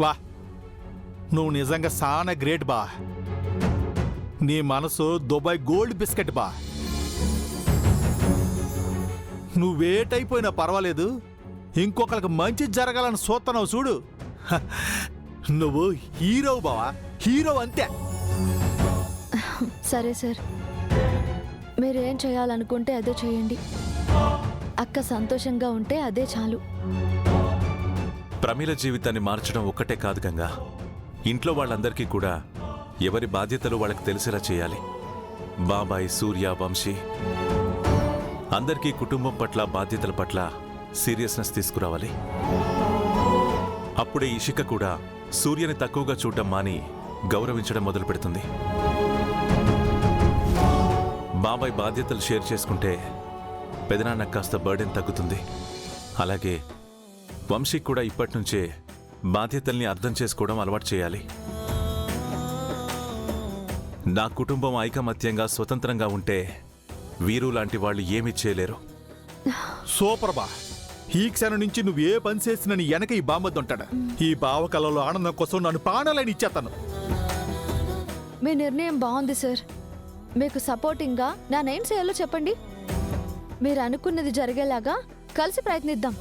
వా, నువ్వు నిజంగా చాలా గ్రేట్ బా. నీ మనసు దుబాయ్ గోల్డ్ బిస్కెట్ బా. నువ్వేటైపోయినా పర్వాలేదు, ఇంకొకరికి మంచి జరగాలని చూస్తున్నావు చూడు. హ, నువ్వు హీరో బావా, హీరో అంతే. సరే సార్, మీరేం చేయాలనుకుంటే అదే చేయండి. అక్క సంతోషంగా ఉంటే అదే చాలు. ప్రమీల జీవితాన్ని మార్చడం ఒక్కటే కాదు గంగా, ఇంట్లో వాళ్ళందరికీ కూడా ఎవరి బాధ్యతలు వాళ్ళకి తెలిసేలా చేయాలి. బాబాయ్, సూర్య, వంశీ అందరికీ కుటుంబం పట్ల, బాధ్యతల పట్ల సీరియస్నెస్ తీసుకురావాలి. అప్పుడే ఇషిక కూడా సూర్యని తక్కువగా చూడడం మాని గౌరవించడం మొదలు పెడుతుంది. బాబాయ్ బాధ్యతలు షేర్ చేసుకుంటే పెదనాన్న కాస్త బర్డెన్ తగ్గుతుంది. అలాగే వంశీ కూడా ఇప్పటి నుంచే బాధ్యతల్ని అర్థం చేసుకోవడం అలవాటు చేయాలి. నా కుటుంబం ఐకమత్యంగా స్వతంత్రంగా ఉంటే వీరు లాంటి వాళ్ళు ఏమీ చేయలేరు. సూపర్ బా. ఈ క్షణం నుంచి నువ్వు ఏ పని చేసినా నీ వెనక ఈ బామ్మద్దుంటాడు. ఈ బావ కళలో ఆనందం కోసం నన్ను పానాలని ఇచ్చేస్తాను. మీ నిర్ణయం బాగుంది సార్. మీకు సపోర్టింగ్గా నేనేం చేయాలో చెప్పండి. మీరు అనుకున్నది జరిగేలాగా కలిసి ప్రయత్నిద్దాం.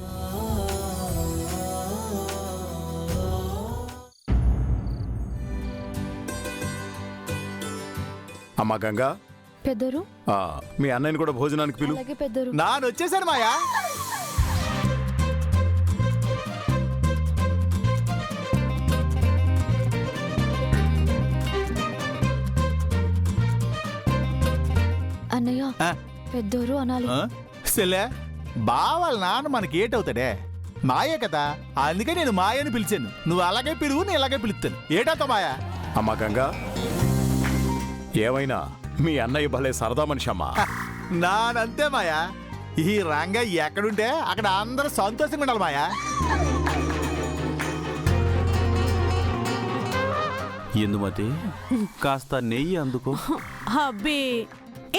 అమ్మా గంగా, పెద్దరు, మీ అన్నయ్యని కూడా భోజనానికి పిలు. అలాగే పెద్దరు. నాన్న వచ్చేసాను మాయా. అన్నయ్య, పెద్దోరు అనాలి. సెల్లే, బావాళ్ళ నాన్న మనకి ఏటవుతాడే? మాయే కదా, అందుకే నేను మాయని పిలిచాను. నువ్వు అలాగే పిలువు, నేను ఇలాగే పిలుస్తాను. ఏటవుతా మాయా? అమ్మా గంగా, ఏమైనా మీ అన్నయ్య భలే సరదా మనిషి అమ్మా. నానంతే మాయా. ఈ రంగ ఎక్కడుంటే అక్కడ అందరూ సంతోషంగా ఉండాలి మాయా. ఇందుమతి, కాస్త నెయ్యి అందుకో. అబ్బే,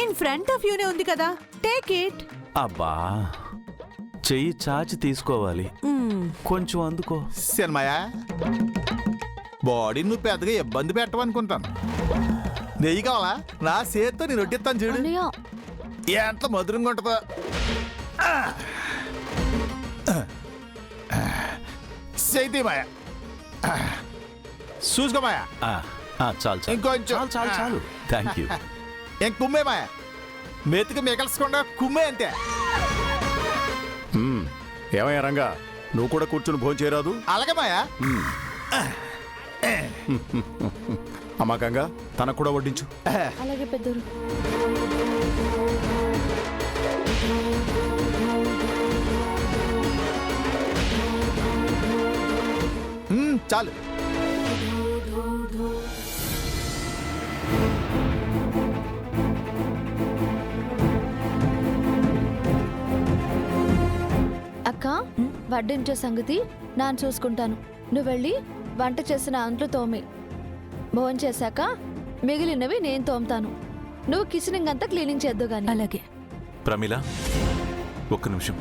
ఇన్ ఫ్రంట్ ఆఫ్ యూనే ఉంది కదా, టేక్ ఇట్. అబ్బా, చెయ్యి చాచి తీసుకోవాలి, కొంచెం అందుకో. సినిమాయా, బాడీ నువ్వు పెద్దగా ఇబ్బంది పెట్టవనుకుంటాను. నెయ్యి కావాలా? నా చేతితో నేను రొట్టిస్తాను చూడు. అన్నయ్య, ఎంత మధురంగా ఉంటుందో. చేతి మాయా, చూసుకో మాయా. చాలు చాలు ఇంకొంచెం. చాలు చాలు చాలు. Thank you. ఏం కుమ్మే మాయా, మెతుకు మిగల్చకుండా కుమ్మే అంతే. ఏమయ్యా రంగా, నువ్వు కూడా కూర్చుని భోజనం చేయరాదు? అలాగే మాయా. అమ్మా గంగా, తనకు కూడా వడ్డించు. అలాగే పెద్దరు. చాలు. అక్క, వడ్డించే సంగతి నాన్న చూసుకుంటాను. నువ్వు వెళ్ళి వంట చేసిన అంట్లు తోమి, భోజనం చేశాక మిగిలినవి నేను తోముతాను. నువ్వు కిచెనింగ్ అంతా క్లీనింగ్ చేద్దు గాని. అలాగే. ప్రమీల, ఒక్క నిమిషం.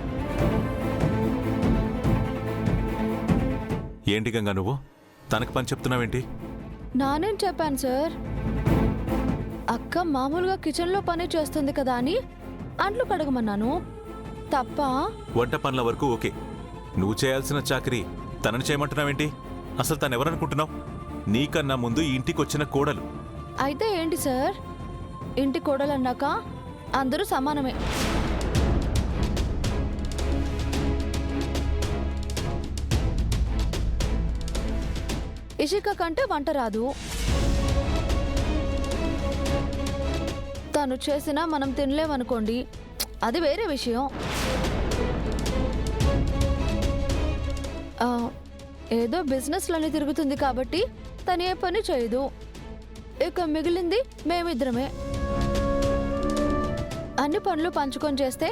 ఏంటి గంగా నువ్వు తనకు పని చెప్తున్నావేంటి? నానేం చెప్పాను సార్? అక్క మామూలుగా కిచెన్లో పని చేస్తుంది కదా అని అంట్లు కడగమన్నాను. తప్ప? వంట పనుల వరకు ఓకే, నువ్వు చేయాల్సిన చాకరీ తనని చేయమంటున్నావేంటి? అసలు తను ఎవరనుకుంటున్నావు? నీకన్నా ముందు ఈ ఇంటికి వచ్చిన కోడలు. అయితే ఏంటి సార్, ఇంటి కోడలన్నాక అందరూ సమానమే. ఇషిక కంటే వంట రాదు. తను చేసినా మనం తినలేమనుకోండి, అది వేరే విషయం. ఏదో బిజినెస్లని తిరుగుతుంది కాబట్టి తను ఏ పని చేయదు. ఇక మిగిలింది మేమిద్దరమే. అన్ని పనులు పంచుకొని చేస్తే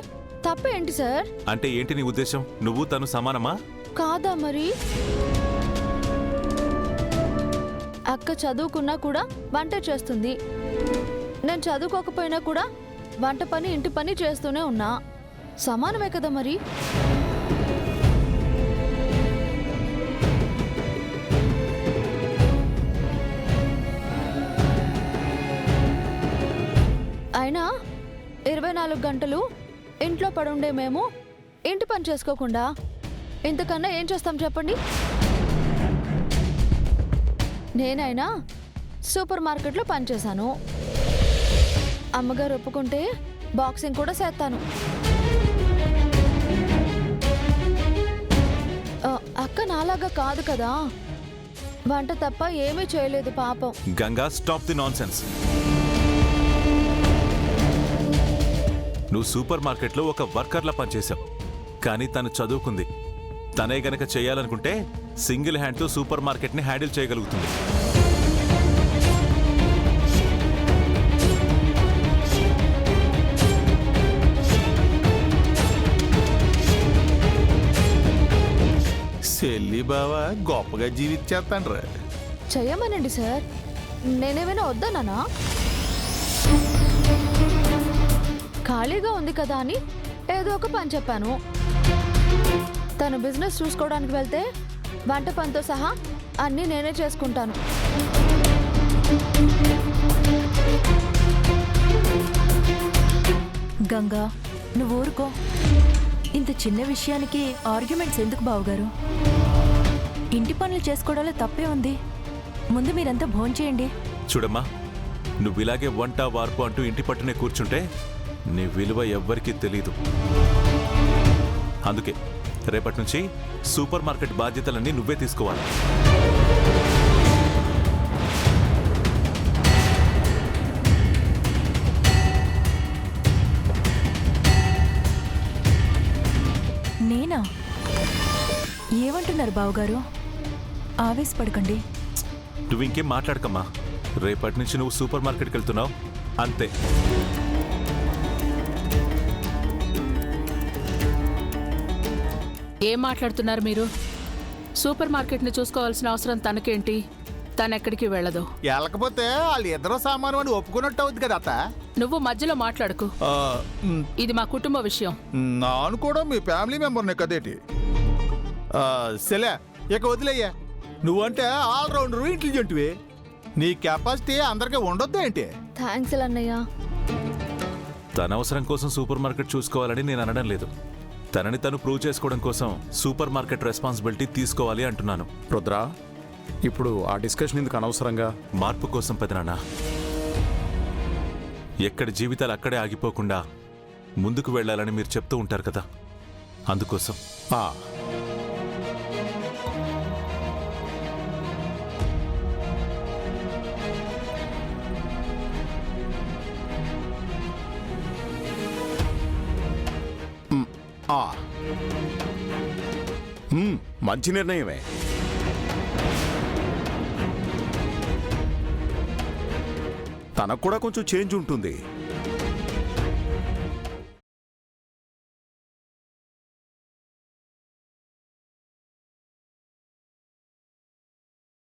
తప్పేంటి సార్? అంటే ఏంటి నీ ఉద్దేశం? నువ్వు తను సమానమా? కాదా మరి? అక్క చదువుకున్నా కూడా వంట చేస్తుంది. నేను చదువుకోకపోయినా కూడా వంట పని ఇంటి పని చేస్తూనే ఉన్నా. సమానమే కదా మరి. 24 గంటలు ఇంట్లో పడుండే మేము ఇంటి పని చేసుకోకుండా ఇంతకన్నా ఏం చేస్తాం చెప్పండి? నేనైనా సూపర్ మార్కెట్లో పనిచేశాను. అమ్మగారు ఒప్పుకుంటే బాక్సింగ్ కూడా చేస్తాను. అక్క నాలాగా కాదు కదా, వంట తప్ప ఏమీ చేయలేదు పాపం. Ganga, stop the nonsense. నువ్వు సూపర్ మార్కెట్లో ఒక వర్కర్లా పనిచేశావు, కానీ తను చదువుకుంది. తనే గనక చేయాలనుకుంటే సింగిల్ హ్యాండ్తో సూపర్ మార్కెట్ని హ్యాండిల్ చేయగలుగుతుంది. చెల్లి బావా గొప్పగా జీవించేస్తాండ్రా. చెయ్యమనండి సార్, నేనేమైనా వద్దన్నానా? ఖాళీగా ఉంది కదా అని ఏదో ఒక పని చెప్పాను. తను బిజినెస్ చూసుకోవడానికి వెళ్తే వంట పనితో సహా అన్నీ నేనే చేసుకుంటాను. గంగా, నువ్వు ఊరుకో. ఇంత చిన్న విషయానికి ఆర్గ్యుమెంట్స్ ఎందుకు బావగారు? ఇంటి పనులు చేసుకోవడంలో తప్పే ఉంది. ముందు మీరంతా భోంచేయండి. చూడమ్మా, నువ్వు ఇలాగే వంట వార్పు అంటూ ఇంటి పట్టునే కూర్చుంటే నీ విలువ ఎవ్వరికీ తెలీదు. అందుకే రేపటి నుంచి సూపర్ మార్కెట్ బాధ్యతలన్నీ నువ్వే తీసుకోవాలి. నేనా? ఏమంటున్నారు బావగారు? ఆవేశపడకండి. నువ్వు ఇంకేం మాట్లాడకమ్మా. రేపటి నుంచి నువ్వు సూపర్ మార్కెట్కి వెళ్తున్నావు, అంతే. ఏం మాట్లాడుతున్నారు మీరు? సూపర్ మార్కెట్ని చూసుకోవాల్సిన అవసరం తనకేంటి? తనెక్కడికి వెళ్ళదు. వెళ్ళకపోతే వాళ్ళు ఇద్దరు సామాను అని ఒప్పుకున్నట్టు అవుద్ది కదా అత్త. నువ్వు మధ్యలో మాట్లాడుకు. ఇది మా కుటుంబ విషయం. నాను కూడా మీ ఫ్యామిలీ మెంబర్నే కదేటి. సెలే ఇక వదిలేయ్యా. నువ్వంటే ఆల్రౌండర్, ఇంటెలిజెంట్వి. నీ కెపాసిటీ అందరికీ ఉండొద్దు ఏంటి? థ్యాంక్స్ అన్నయ్య. తన అవసరం కోసం సూపర్ మార్కెట్ చూసుకోవాలని నేను అనడం లేదు. తనని తను ప్రూవ్ చేసుకోవడం కోసం సూపర్ మార్కెట్ రెస్పాన్సిబిలిటీ తీసుకోవాలి అంటున్నాను. రుద్రా, ఇప్పుడు ఆ డిస్కషన్ ఎందుకు అనవసరంగా? మార్పు కోసం పెదనాన్న. ఎక్కడి జీవితాలు అక్కడే ఆగిపోకుండా ముందుకు వెళ్ళాలని మీరు చెప్తూ ఉంటారు కదా, అందుకోసం. ఆ, మంచి నిర్ణయమే. తనకు కూడా కొంచెం చేంజ్ ఉంటుంది.